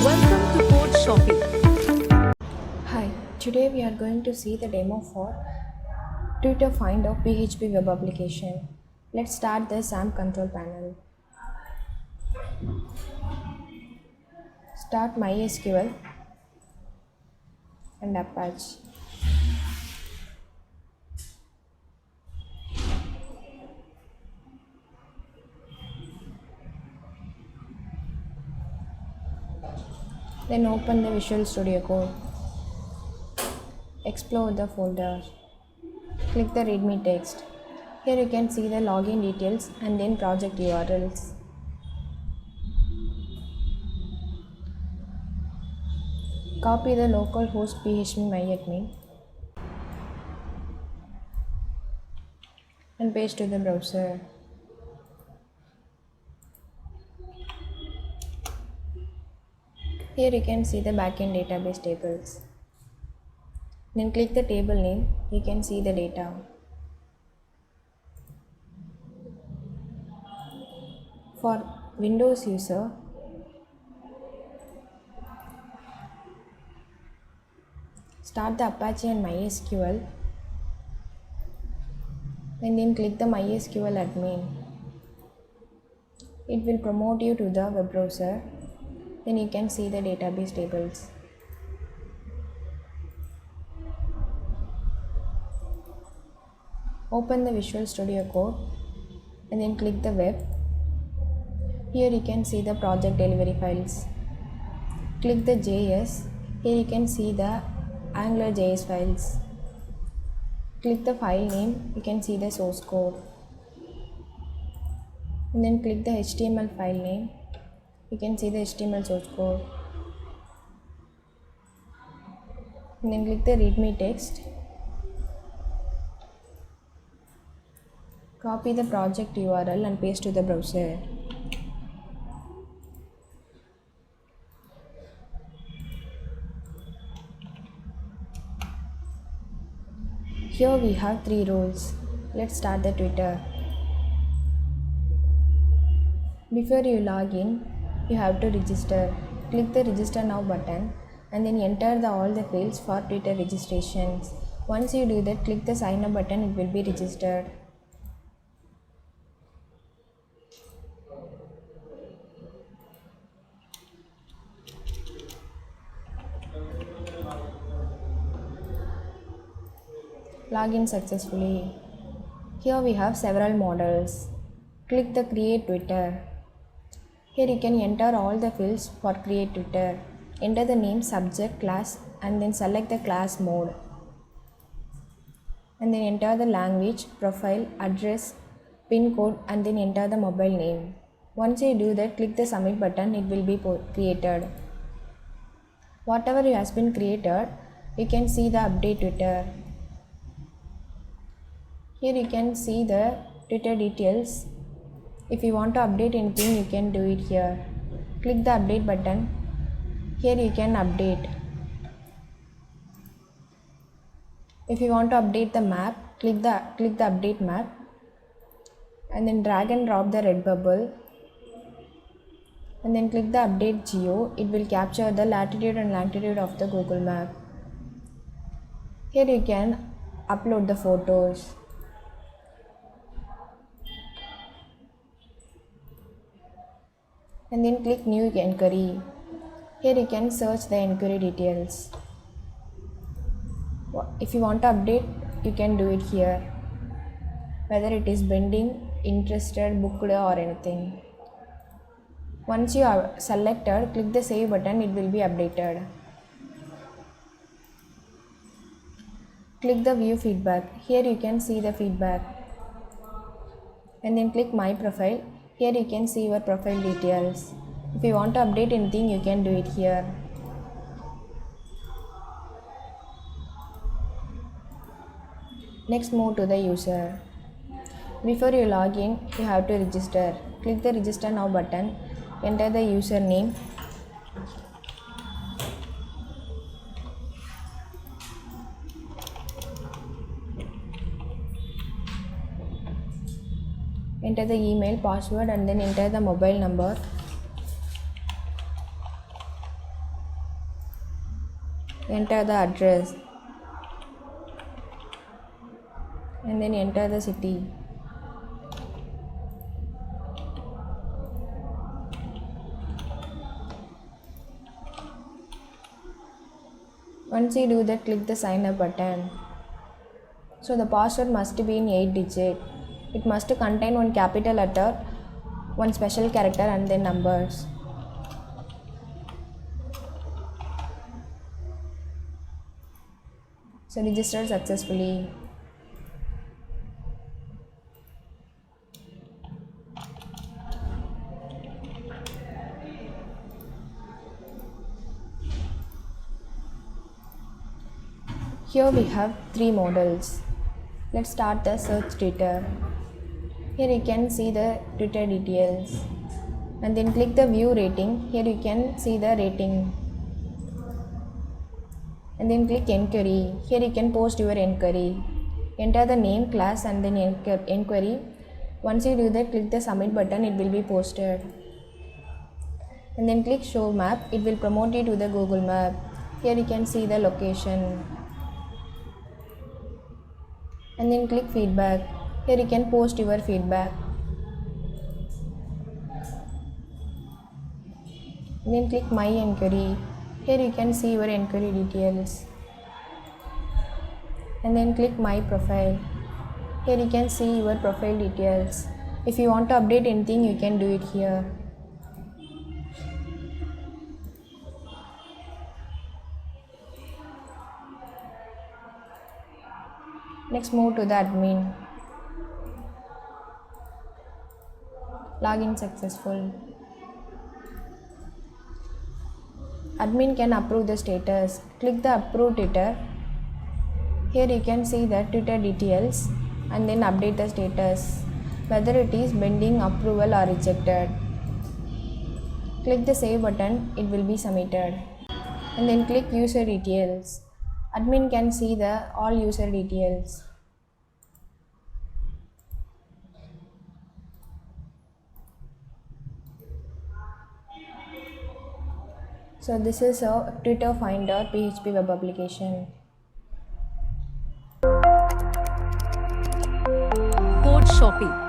Welcome to Code Shopping. Hi, today we are going to see the demo for Tutor Finder PHP web application. Let's start the SAM control panel. Start MySQL and Apache. Then open the Visual Studio Code. Explore the folder. Click the readme text. Here you can see the login details and then project URLs. Copy the localhost PHP MyAdmin and paste to the browser. Here you can see the backend database tables. Then click the table name, you can see the data. For Windows user, start the Apache and MySQL and then click the MySQL admin. It will promote you to the web browser. Then you can see the database tables. Open the Visual Studio Code and then click the web. Here you can see the project delivery files. Click the JS. Here you can see the Angular JS files. Click the file name. You can see the source code. And then click the HTML file name. You can see the HTML source code. And then click the readme text. Copy the project URL and paste to the browser. Here we have 3 roles. Let's start the Tutor. Before you log in, you have to register. Click the Register Now button and then enter all the fields for Tutor registrations. Once you do that, click the Sign Up button, it will be registered. Login successfully. Here we have several models. Click the Create Tutor. Here you can enter all the fields for Create Tutor. Enter the name, subject, class and then select the class mode. And then enter the language, profile, address, pin code and then enter the mobile name. Once you do that, click the Submit button, it will be created. Whatever has been created, you can see the Update Tutor. Here you can see the Tutor details. If you want to update anything, you can do it here. Click the Update button. Here you can update. If you want to update the map, click the Update Map and then drag and drop the red bubble and then click the Update Geo. It will capture the latitude and longitude of the Google map. Here you can upload the photos. And then click New Inquiry. Here you can search the inquiry details. If you want to update, you can do it here. Whether it is pending, interested, booked or anything. Once you are selected, click the Save button, it will be updated. Click the View Feedback. Here you can see the feedback. And then click My Profile. Here you can see your profile details. If you want to update anything, you can do it here. Next, move to the user. Before you log in, you have to register. Click the Register Now button. Enter the username. Enter the email, password and then enter the mobile number. enter the address, and then enter the city. Once you do that, click the sign up button. So the password must be in 8 digit. It must contain one capital letter, one special character, and then numbers. So register successfully. Here we have 3 models. Let's start the search Tutor. Here you can see the Tutor details, and then click the view rating. Here you can see the rating, and then click enquiry. Here you can post your enquiry. Enter the name, class, and then enquiry. Once you do that, click the submit button. It will be posted, and then click show map. It will promote you to the Google map. Here you can see the location, and then click feedback. Here you can post your feedback, and then click my enquiry. Here you can see your enquiry details, and then click my profile. Here you can see your profile details. If you want to update anything, you can do it here. Next, move to the admin. Login successful. Admin can approve the status. Click the approve Tutor. Here you can see the Tutor details, and then update the status, whether it is pending approval or rejected. Click the save button. It will be submitted, and then click user details. Admin can see the all user details. So this is a Tutor Finder PHP web application. Code shopping.